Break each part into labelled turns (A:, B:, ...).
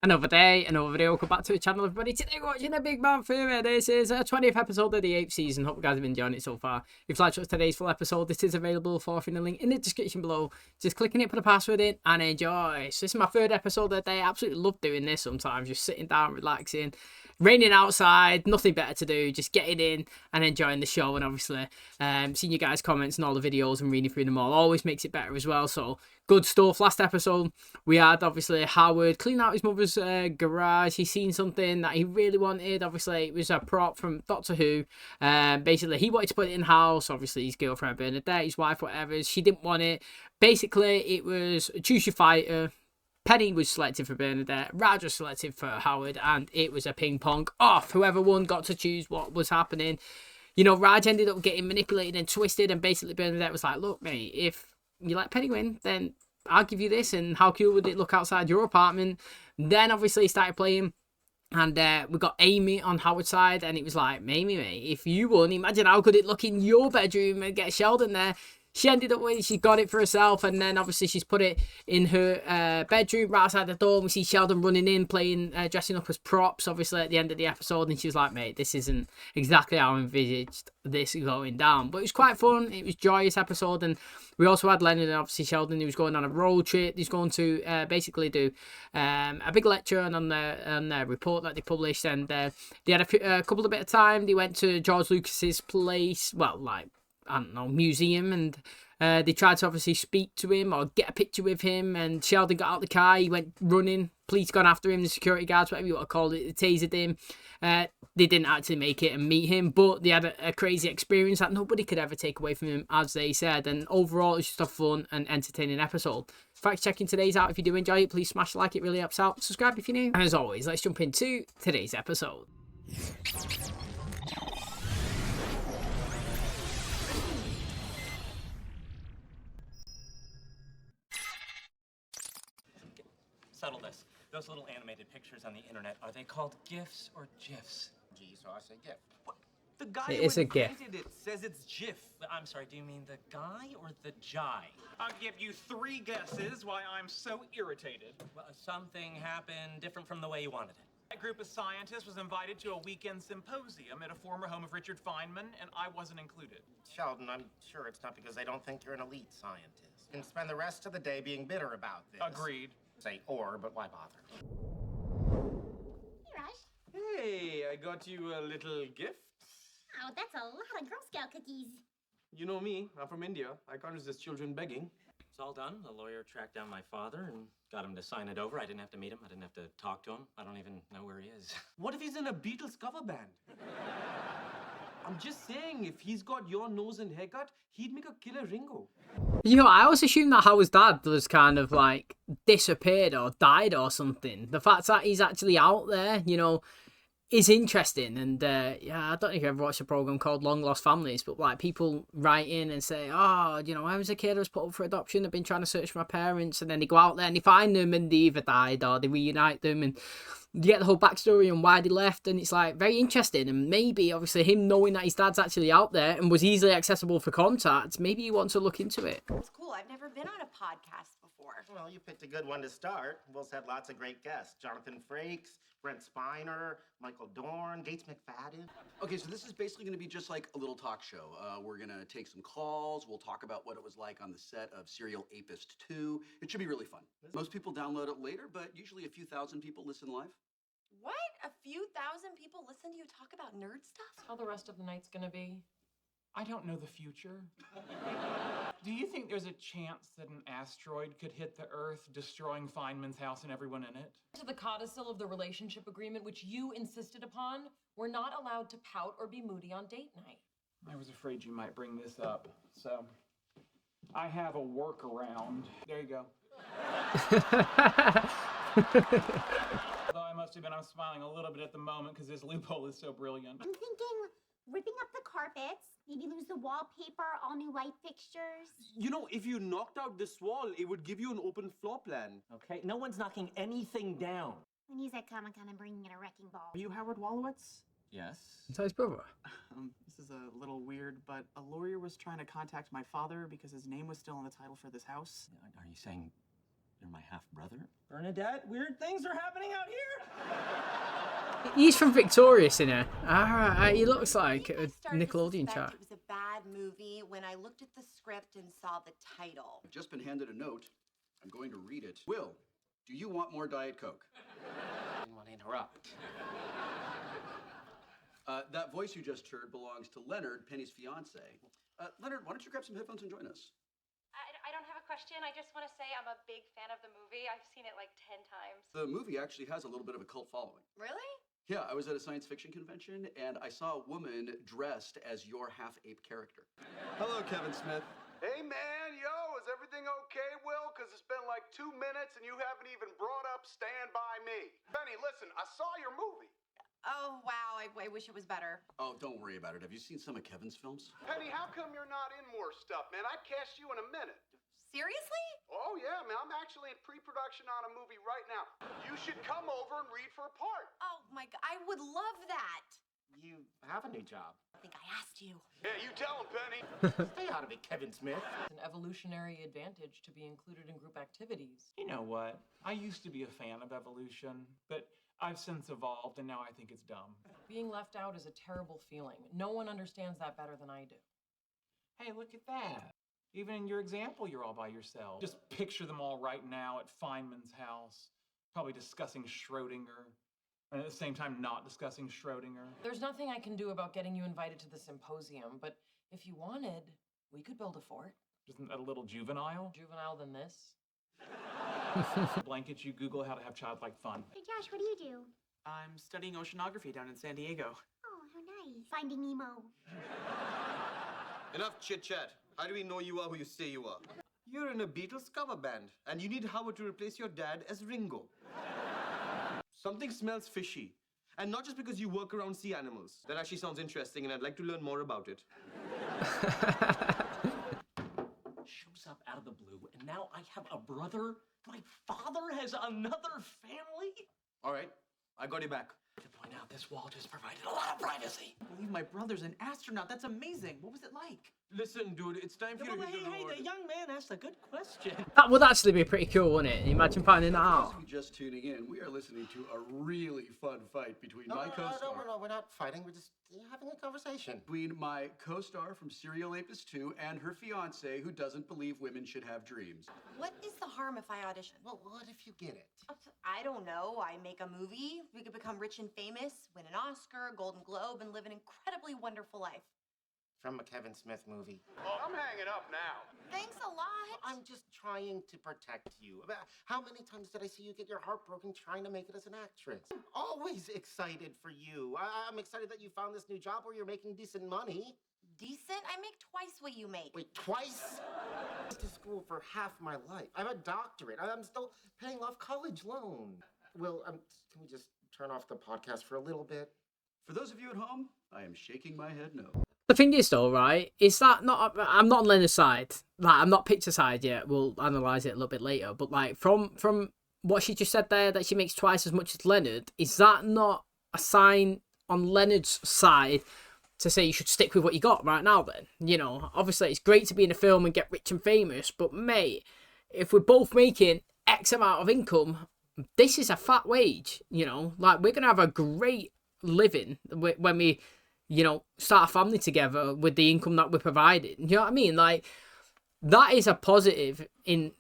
A: Another day, another video. Welcome back to the channel, everybody. Today we're watching a Big Bang Theory. This is a 20th episode of the 8th season. Hope you guys have been enjoying it so far. If you'd like to watch today's full episode, it is available for the link in the description below. Just clicking it, put a password in, and enjoy. So this is my third episode of the day. I absolutely love doing this sometimes. Just sitting down, relaxing. Raining outside, nothing better to do. Just getting in and enjoying the show. And obviously, seeing you guys' comments and all the videos and reading through them all always makes it better as well. So, good stuff. Last episode, we had obviously Howard clean out his mother's garage. He's seen something that he really wanted. Obviously, it was a prop from Doctor Who. Basically, he wanted to put it in the house. Obviously, his girlfriend Bernadette, his wife, whatever, she didn't want it. Basically, it was choose your fighter. Penny was selected for Bernadette, Raj was selected for Howard, and it was a ping pong off. Whoever won got to choose what was happening. You know, Raj ended up getting manipulated and twisted, and basically Bernadette was like, look, mate, if you let Penny win, then I'll give you this, and how cool would it look outside your apartment? Then obviously he started playing, and we got Amy on Howard's side, and it was like, maybe, mate, if you won, imagine how good it look in your bedroom and get Sheldon there. She ended up with, she got it for herself, and then obviously she's put it in her bedroom right outside the door. We see Sheldon running in, playing, dressing up as props, obviously, at the end of the episode, and she was like, mate, this isn't exactly how I envisaged this going down. But it was quite fun. It was a joyous episode, and we also had Leonard and obviously Sheldon, who was going on a road trip. He's going to basically do a big lecture on their report that they published, and they had a couple of bit of time. They went to George Lucas's place, well, like, I don't know, museum, and they tried to obviously speak to him or get a picture with him, and Sheldon got out the car, he went running, police got after him, the security guards, whatever you want to call it, they tasered him. They didn't actually make it and meet him, but they had a crazy experience that nobody could ever take away from him, as they said, and overall it's just a fun and entertaining episode. Fact checking today's out. If you do enjoy it, please smash the like, it really helps out. Subscribe if you're new, and as always, let's jump into today's episode.
B: Settle this. Those little animated pictures on the internet, are they called GIFs or GIFs?
C: G, so I say GIF.
B: What? The guy
A: It
B: who
A: is a GIF.
B: invented it says it's GIF. I'm sorry, do you mean the guy or the jai?
D: I'll give you 3 guesses why I'm so irritated.
B: Well, something happened different from the way you wanted it.
D: A group of scientists was invited to a weekend symposium at a former home of Richard Feynman, and I wasn't included.
C: Sheldon, I'm sure it's not because they don't think you're an elite scientist. You can spend the rest of the day being bitter about this.
D: Agreed.
C: Say or, but why bother?
E: Hey, Raj.
F: Hey, I got you a little gift.
E: Oh, that's a lot of Girl Scout cookies.
F: You know me, I'm from India. I can't resist children begging.
B: It's all done. The lawyer tracked down my father and got him to sign it over. I didn't have to meet him. I didn't have to talk to him. I don't even know where he is.
F: What if he's in a Beatles cover band? I'm just saying, if he's got your nose and haircut, he'd make a killer Ringo.
A: You know, I always assumed that Howard's dad was kind of like disappeared or died or something. The fact that he's actually out there, you know, is interesting. And yeah, I don't know if you ever watched a program called Long Lost Families, but like people write in and say, oh, you know, I was a kid, I was put up for adoption, I've been trying to search for my parents, and then they go out there and they find them and they either died or they reunite them, and you get the whole backstory and why they left, and it's like very interesting. And maybe obviously him knowing that his dad's actually out there and was easily accessible for contact, maybe he wants to look into it.
G: It's cool. I've never been on a podcast before.
C: Well, you picked a good one to start. Will's had lots of great guests. Jonathan Frakes, Brent Spiner, Michael Dorn, Gates McFadden.
H: Okay, so this is basically going to be just like a little talk show. We're going to take some calls. We'll talk about what it was like on the set of Serial Apist 2. It should be really fun. Most people download it later, but usually a few thousand people listen live.
G: What? A few thousand people listen to you talk about nerd stuff?
I: How the rest of the night's gonna be?
D: I don't know the future. Do you think there's a chance that an asteroid could hit the Earth, destroying Feynman's house and everyone in it?
I: To the codicil of the relationship agreement, which you insisted upon, we're not allowed to pout or be moody on date night.
D: I was afraid you might bring this up, so I have a workaround. There you go. Although I must admit I'm smiling a little bit at the moment because this loophole is so brilliant.
E: I'm thinking ripping up the carpets, maybe lose the wallpaper, all new light fixtures.
F: You know, if you knocked out this wall, it would give you an open floor plan.
B: Okay, no one's knocking anything down.
E: When he's at Comic-Con, I'm bringing in a wrecking ball.
J: Are you Howard Wolowitz?
B: Yes.
A: It's his brother.
J: This is a little weird, but a lawyer was trying to contact my father because his name was still in the title for this house.
B: Are you saying You're my half-brother? Bernadette, weird things are happening out here!
A: He's from Victorious, you know. Alright, he looks like a
G: Started to
A: Nickelodeon
G: suspect
A: chart.
G: It was a bad movie when I looked at the script and saw the title.
H: I've just been handed a note. I'm going to read it. Will, do you want more Diet Coke?
C: I didn't want to interrupt.
H: That voice you just heard belongs to Leonard, Penny's fiance. Leonard, why don't you grab some headphones and join us?
K: I don't have a question. I just want to say I'm a big fan of the movie. I've seen it like 10 times.
H: The movie actually has a little bit of a cult following.
G: Really?
H: Yeah, I was at a science fiction convention and I saw a woman dressed as your half-ape character.
L: Hello, Kevin Smith.
M: Hey, man, yo, is everything okay, Will? Because it's been like 2 minutes and you haven't even brought up Stand By Me. Benny, listen, I saw your movie.
G: Oh, wow. I wish it was better.
H: Oh, don't worry about it. Have you seen some of Kevin's films?
M: Penny, how come you're not in more stuff, man? I'd cast you in a minute.
G: Seriously?
M: Oh, yeah, man. I'm actually in pre-production on a movie right now. You should come over and read for a part.
G: Oh, my God. I would love that.
C: You have a new job.
G: I think I asked you.
M: Yeah, you tell him, Penny.
C: Stay out of it, Kevin Smith.
I: It's an evolutionary advantage to be included in group activities.
D: You know what? I used to be a fan of evolution, but I've since evolved and now I think it's dumb.
I: Being left out is a terrible feeling. No one understands that better than I do.
D: Hey, look at that. Even in your example, you're all by yourself. Just picture them all right now at Feynman's house, probably discussing Schrodinger, and at the same time not discussing Schrodinger.
I: There's nothing I can do about getting you invited to the symposium, but if you wanted, we could build a fort.
D: Isn't that a little juvenile?
I: Juvenile than this?
D: Blanket, you Google how to have childlike fun.
E: Hey, Josh, what do you do?
J: I'm studying oceanography down in San Diego.
E: Oh, how nice. Finding Nemo.
L: Enough chit-chat. How do we know you are who you say you are? You're in a Beatles cover band, and you need Howard to replace your dad as Ringo. Something smells fishy. And not just because you work around sea animals. That actually sounds interesting, and I'd like to learn more about it.
B: Shows up out of the blue, and now I have a brother? My father has another family?
L: All right, I got you back.
B: To point out, this wall just provided a lot of privacy.
J: I believe my brother's an astronaut. That's amazing. What was it like?
L: Listen, dude, it's time for you to hit the road.
F: the young man asked a good question.
A: That would actually be pretty cool, wouldn't it? Imagine finding that out.
H: For those of you just tuning in, we are listening to a really fun fight between my co-star.
C: No, we're not fighting. We're just having a conversation.
H: Between my co-star from Serial Apis 2 and her fiance who doesn't believe women should have dreams.
G: What is the harm if I audition?
C: Well, what if you get it?
G: I don't know. I make a movie. We could become rich and famous, win an Oscar, a Golden Globe, and live an incredibly wonderful life.
C: From a Kevin Smith movie.
M: Oh, I'm hanging up now.
G: Thanks a lot.
C: I'm just trying to protect you. How many times did I see you get your heart broken trying to make it as an actress? I'm always excited for you. I'm excited that you found this new job where you're making decent money.
G: Decent? I make twice what you make.
C: Wait, twice? I went to school for half my life. I have a doctorate. I'm still paying off college loan. Will, can we just turn off the podcast for a little bit?
H: For those of you at home, I am shaking my head no.
A: The thing is, though, right, is that not... I'm not on Leonard's side. Like, I'm not picture side yet. We'll analyse it a little bit later. But, like, from what she just said there, that she makes twice as much as Leonard, is that not a sign on Leonard's side to say you should stick with what you got right now, then? You know, obviously, it's great to be in a film and get rich and famous, but, mate, if we're both making X amount of income, this is a fat wage, you know? Like, we're going to have a great living when we... you know, start a family together with the income that we're providing. You know what I mean? Like, that is a positive in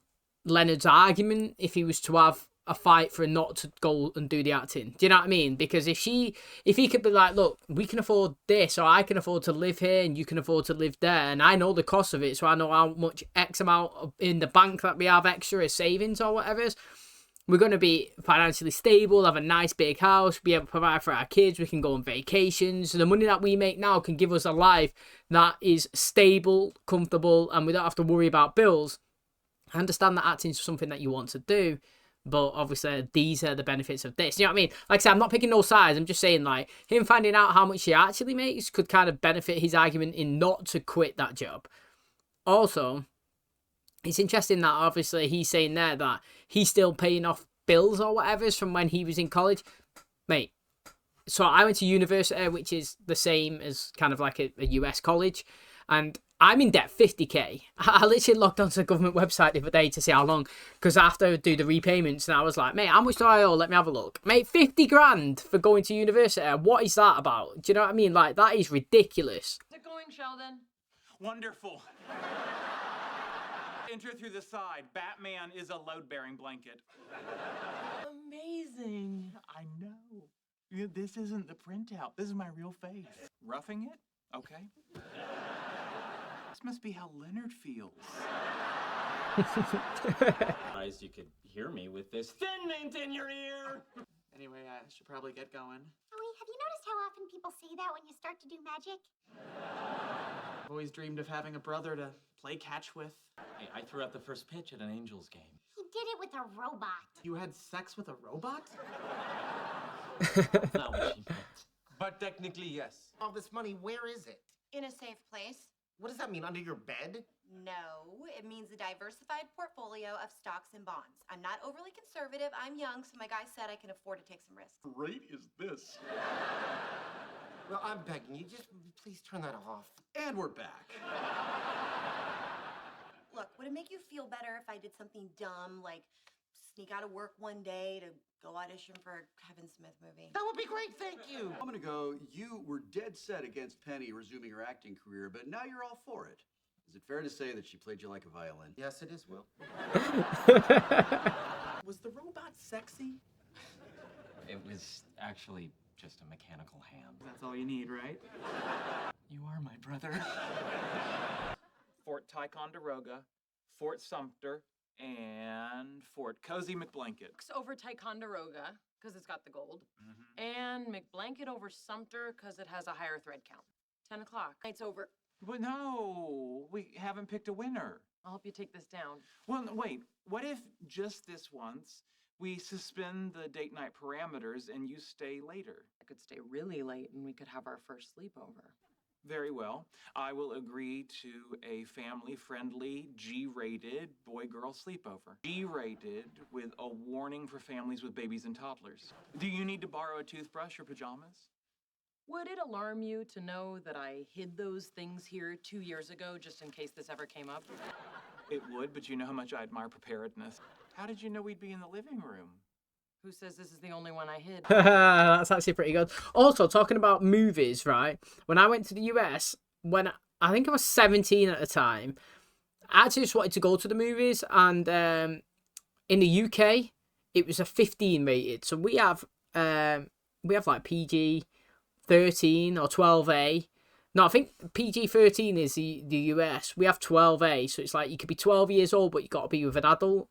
A: Leonard's argument if he was to have a fight for not to go and do the acting. Do you know what I mean? Because if he could be like, look, we can afford this, or I can afford to live here and you can afford to live there, and I know the cost of it, so I know how much X amount in the bank that we have extra as savings or whatever. We're going to be financially stable, have a nice big house, be able to provide for our kids, we can go on vacations. The money that we make now can give us a life that is stable, comfortable, and we don't have to worry about bills. I understand that acting is something that you want to do, but obviously these are the benefits of this. You know what I mean? Like I said, I'm not picking no sides. I'm just saying, like, him finding out how much he actually makes could kind of benefit his argument in not to quit that job. Also, it's interesting that obviously he's saying there that he's still paying off bills or whatever from when he was in college. Mate, so I went to university, which is the same as kind of like a US college, and I'm in debt 50k. I literally logged onto the government website the other day to see how long, because I have to do the repayments, and I was like, mate, how much do I owe? Let me have a look. Mate, 50 grand for going to university. What is that about? Do you know what I mean? Like, that is ridiculous.
I: How's it going, Sheldon?
D: Wonderful. Enter through the side. Batman is a load-bearing blanket.
I: Amazing.
D: I know. This isn't the printout. This is my real face. Roughing it? Okay. This must be how Leonard feels.
B: Surprised you could hear me with this thin mint in your ear.
J: Anyway, I should probably get going.
E: Howie, have you noticed how often people say that when you start to do magic?
J: I've always dreamed of having a brother to play catch with.
B: Hey, I threw out the first pitch at an Angels game.
E: He did it with a robot.
J: You had sex with a robot?
B: That's not what she meant.
L: But technically, yes.
C: All this money, where is it?
G: In a safe place.
C: What does that mean, under your bed?
G: No, it means a diversified portfolio of stocks and bonds. I'm not overly conservative. I'm young, so my guy said I can afford to take some risks.
H: Great is this?
C: Well, I'm begging you, just please turn that off.
H: And we're back.
G: Look, would it make you feel better if I did something dumb, like sneak out of work one day to go audition for a Kevin Smith movie?
C: That would be great, thank you.
H: A moment ago, you were dead set against Penny resuming her acting career, but now you're all for it. Is it fair to say that she played you like a violin?
C: Yes, it is, Will.
J: Was the robot sexy?
B: It was actually just a mechanical hand.
J: That's all you need, right?
B: You are my brother.
D: Fort Ticonderoga, Fort Sumter, and Fort Cozy McBlanket.
I: Over Ticonderoga, because it's got the gold. And McBlanket over Sumter, because it has a higher thread count. 10 o'clock. Night's over.
D: But no, we haven't picked a winner.
I: I'll help you take this down.
D: Well, wait, what if just this once we suspend the date night parameters and you stay later?
I: I could stay really late and we could have our first sleepover.
D: Very well. I will agree to a family-friendly, G-rated boy-girl sleepover. G-rated with a warning for families with babies and toddlers. Do you need to borrow a toothbrush or pajamas?
I: Would it alarm you to know that I hid those things here 2 years ago just in case this ever came up?
D: It would, but you know how much I admire preparedness. How did you know we'd be in the living room?
I: Who says this is the only one I hid?
A: That's actually pretty good. Also, talking about movies, right? When I went to the US, when I think I was 17 at the time, I actually just wanted to go to the movies, and in the UK, it was a 15 rated. So we have like PG 13 or 12A. No, I think PG 13 is the US. We have 12A, so it's like you could be 12 years old, but you got to be with an adult.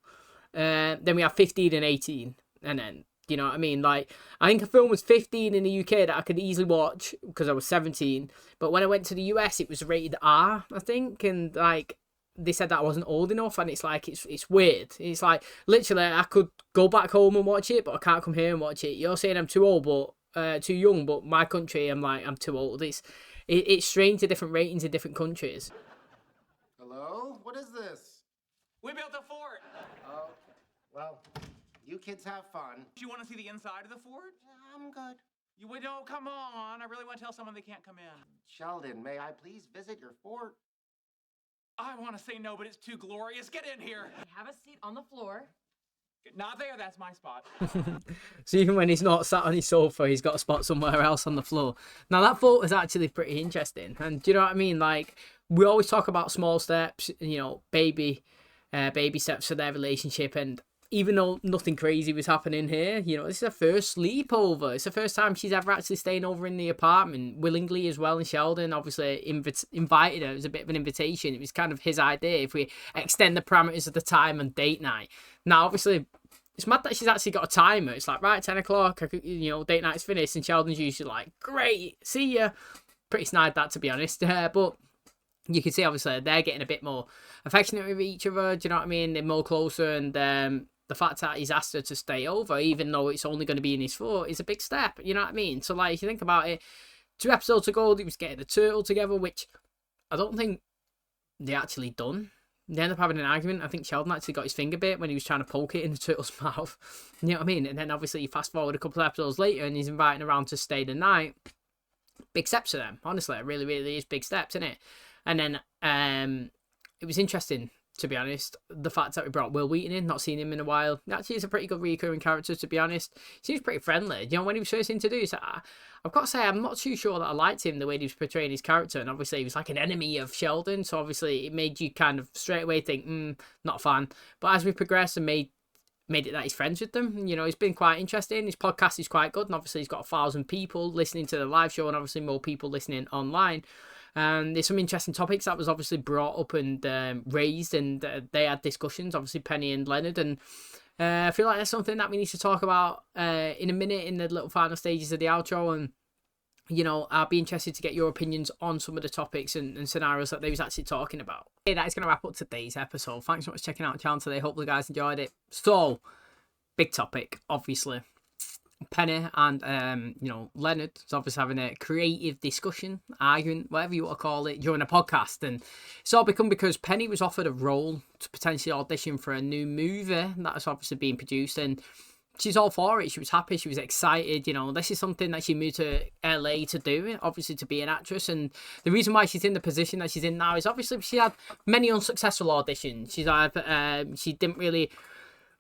A: Then we have 15 and 18. And then, you know what I mean? Like, I think a film was 15 in the UK that I could easily watch because I was 17. But when I went to the US, it was rated R, I think. And, like, they said that I wasn't old enough. And it's like, it's weird. It's like, literally, I could go back home and watch it, but I can't come here and watch it. You're saying I'm too old, but too young. But my country, I'm like, I'm too old. It's strange, the different ratings in different countries.
C: Hello? What is this?
D: We built a fort!
C: Oh, well... You kids have fun.
D: Do you want to see the inside of the fort?
C: I'm good.
D: You would, oh, come on. I really want to tell someone they can't come in.
C: Sheldon, may I please visit your fort?
D: I want to say no, but it's too glorious. Get in here.
I: Have a seat on the floor.
D: Not there. That's my spot.
A: So even when he's not sat on his sofa, he's got a spot somewhere else on the floor. Now, that fort is actually pretty interesting. And do you know what I mean? Like, we always talk about small steps, you know, baby steps for their relationship. And even though nothing crazy was happening here, you know, this is her first sleepover. It's the first time she's ever actually staying over in the apartment, willingly as well. And Sheldon obviously invited her. It was a bit of an invitation. It was kind of his idea if we extend the parameters of the time on date night. Now, obviously, it's mad that she's actually got a timer. It's like, right, 10 o'clock, you know, date night's finished. And Sheldon's usually like, great, see ya. Pretty snide, that, to be honest. But you can see, obviously, they're getting a bit more affectionate with each other. Do you know what I mean? They're more closer, and the fact that he's asked her to stay over, even though it's only going to be in his fort, is a big step. You know what I mean? So, like, if you think about it, 2 episodes ago, he was getting the turtle together, which I don't think they actually done. They ended up having an argument. I think Sheldon actually got his finger bit when he was trying to poke it in the turtle's mouth. You know what I mean? And then, obviously, you fast forward a couple of episodes later, and he's inviting her around to stay the night. Big steps for them. Honestly, it really, really is big steps, isn't it? And then it was interesting, to be honest, the fact that we brought Will Wheaton in, not seen him in a while. Actually, he's a pretty good recurring character, to be honest. Seems pretty friendly. You know, when he was first introduced, I've got to say, I'm not too sure that I liked him, the way he was portraying his character. And obviously, he was like an enemy of Sheldon. So obviously, it made you kind of straight away think, not a fan. But as we progressed and made it that he's friends with them, you know, it's been quite interesting. His podcast is quite good. And obviously, he's got 1,000 people listening to the live show and obviously more people listening online. There's some interesting topics that was obviously brought up and raised, and they had discussions, obviously Penny and Leonard, and I feel like that's something that we need to talk about in a minute in the little final stages of the outro. And you know, I'll be interested to get your opinions on some of the topics and scenarios that they was actually talking about. Okay, that is going to wrap up today's episode. Thanks so much for checking out the channel today. Hopefully you guys enjoyed it. So, big topic, obviously. Penny and you know, Leonard is obviously having a creative discussion, arguing, whatever you want to call it, during a podcast. And it's all become because Penny was offered a role to potentially audition for a new movie that's obviously being produced, and she's all for it. She was happy, she was excited. You know, this is something that she moved to LA to do, obviously to be an actress. And the reason why she's in the position that she's in now is obviously she had many unsuccessful auditions. She didn't really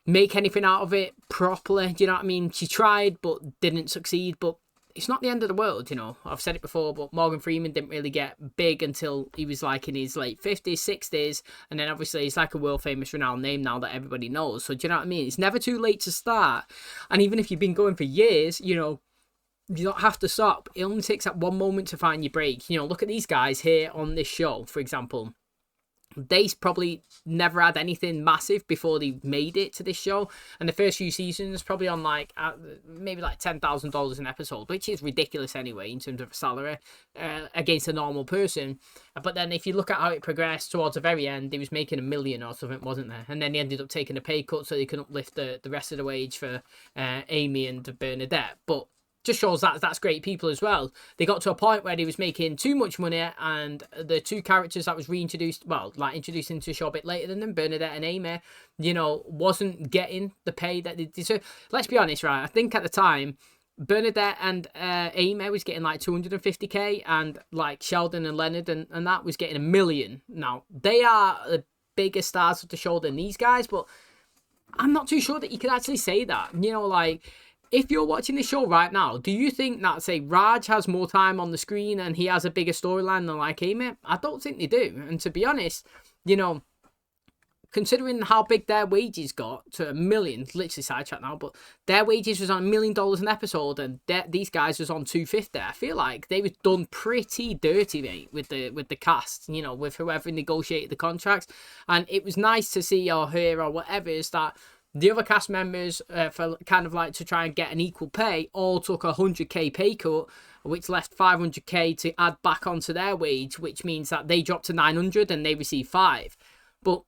A: make anything out of it properly. Do you know what I mean? She tried but didn't succeed. But it's not the end of the world, you know. I've said it before, but Morgan Freeman didn't really get big until he was like in his late 50s, 60s, and then obviously he's like a world famous renowned name now that everybody knows. So do you know what I mean? It's never too late to start. And even if you've been going for years, you know, you don't have to stop. It only takes that one moment to find your break. You know, look at these guys here on this show, for example. They probably never had anything massive before they made it to this show, and the first few seasons probably on like maybe like $10,000 an episode, which is ridiculous anyway in terms of a salary against a normal person. But then if you look at how it progressed towards the very end, he was making $1 million or something, wasn't there? And then he ended up taking a pay cut so he could uplift the rest of the wage for Amy and Bernadette. But just shows that that's great people as well. They got to a point where he was making too much money, and the two characters that was reintroduced, well, like introduced into the show a bit later than them, Bernadette and Amy, you know, wasn't getting the pay that they deserve. Let's be honest, right? I think at the time, Bernadette and Amy was getting like $250K, and like Sheldon and Leonard and that was getting $1 million. Now, they are the bigger stars of the show than these guys, but I'm not too sure that you could actually say that. You know, like, if you're watching the show right now, do you think that, say, Raj has more time on the screen and he has a bigger storyline than, like, Amy? I don't think they do. And to be honest, you know, considering how big their wages got to $1 million, literally sidetrack now, but their wages was on $1 million an episode, and these guys was on $250. I feel like they was done pretty dirty, mate, with the cast, you know, with whoever negotiated the contracts. And it was nice to see or hear or whatever is that the other cast members, for kind of like to try and get an equal pay, all took a $100K pay cut, which left $500K to add back onto their wage, which means that they dropped to $900 and they received $500. But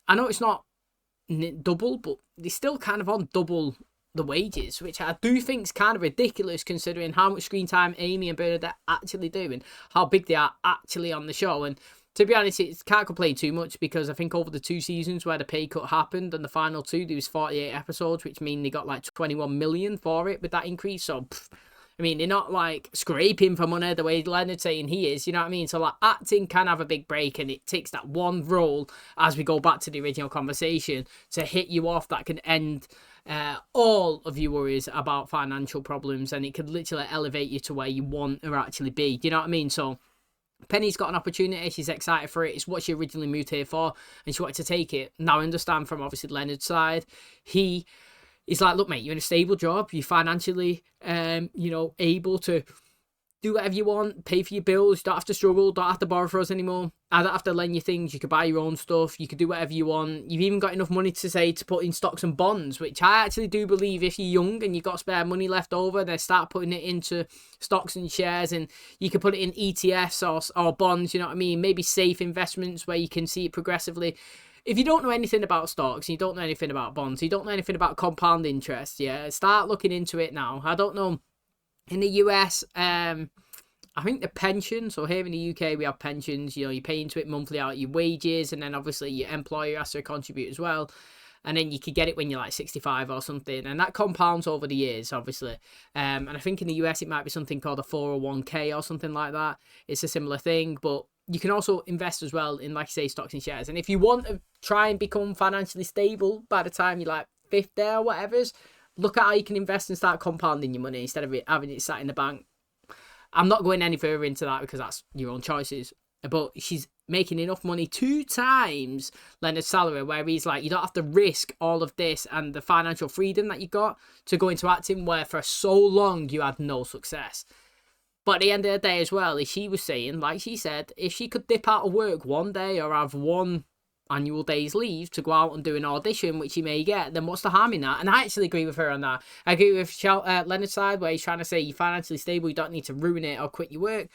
A: I know it's not double, but they're still kind of on double the wages, which I do think is kind of ridiculous considering how much screen time Amy and Bernadette actually do and how big they are actually on the show. And to be honest, it can't complain too much because I think over the 2 seasons where the pay cut happened and the final 2, there was 48 episodes, which mean they got like 21 million for it with that increase. So, I mean, they're not like scraping for money the way Leonard's saying he is, you know what I mean? So, like, acting can have a big break, and it takes that one role, as we go back to the original conversation, to hit you off that can end all of your worries about financial problems, and it could literally elevate you to where you want to actually be, you know what I mean? So, Penny's got an opportunity. She's excited for it. It's what she originally moved here for, and she wanted to take it. Now, I understand from obviously Leonard's side, he's like, look, mate, you're in a stable job. You're financially, you know, able to do whatever you want, pay for your bills. Don't have to struggle. Don't have to borrow for us anymore. I don't have to lend you things. You could buy your own stuff. You could do whatever you want. You've even got enough money to put in stocks and bonds, which I actually do believe if you're young and you've got spare money left over, then start putting it into stocks and shares, and you can put it in ETFs or bonds, you know what I mean? Maybe safe investments where you can see it progressively. If you don't know anything about stocks, you don't know anything about bonds, you don't know anything about compound interest, yeah, start looking into it now. I don't know. In the US, I think the pension, so here in the UK we have pensions, you know, you pay into it monthly out of your wages, and then obviously your employer has to contribute as well, and then you could get it when you're like 65 or something, and that compounds over the years, obviously. And I think in the US it might be something called a 401k or something like that. It's a similar thing, but you can also invest as well in, like I say, stocks and shares. And if you want to try and become financially stable by the time you're like 50 or whatever's, look at how you can invest and start compounding your money instead of having it sat in the bank. I'm not going any further into that because that's your own choices. But she's making enough money 2 times Leonard's salary, where he's like, you don't have to risk all of this and the financial freedom that you got to go into acting, where for so long you had no success. But at the end of the day as well, as she was saying, like she said, if she could dip out of work one day or have 1 annual day's leave to go out and do an audition, which you may get, then what's the harm in that? And I actually agree with her on that. I agree with Leonard's side, where he's trying to say you're financially stable, you don't need to ruin it or quit your work.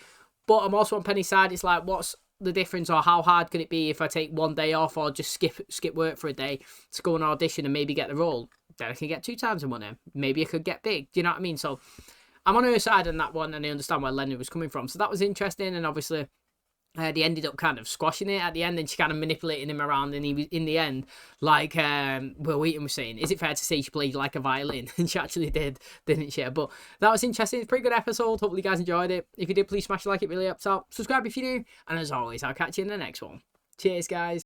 A: But I'm also on Penny's side. It's like, what's the difference, or how hard could it be if I take 1 day off or just skip work for a day to go and audition and maybe get the role? Then I can get 2 times the money. Maybe I could get big. Do you know what I mean? So I'm on her side on that one, and I understand where Leonard was coming from. So that was interesting, and obviously they ended up kind of squashing it at the end, and she kind of manipulating him around, and he was, in the end, like Will Wheaton was saying, is it fair to say she played like a violin? And she actually did, didn't she? But that was interesting. It's a pretty good episode. Hopefully you guys enjoyed it. If you did, please smash a like. It really helps out. Subscribe if you're new, and as always, I'll catch you in the next one. Cheers, guys.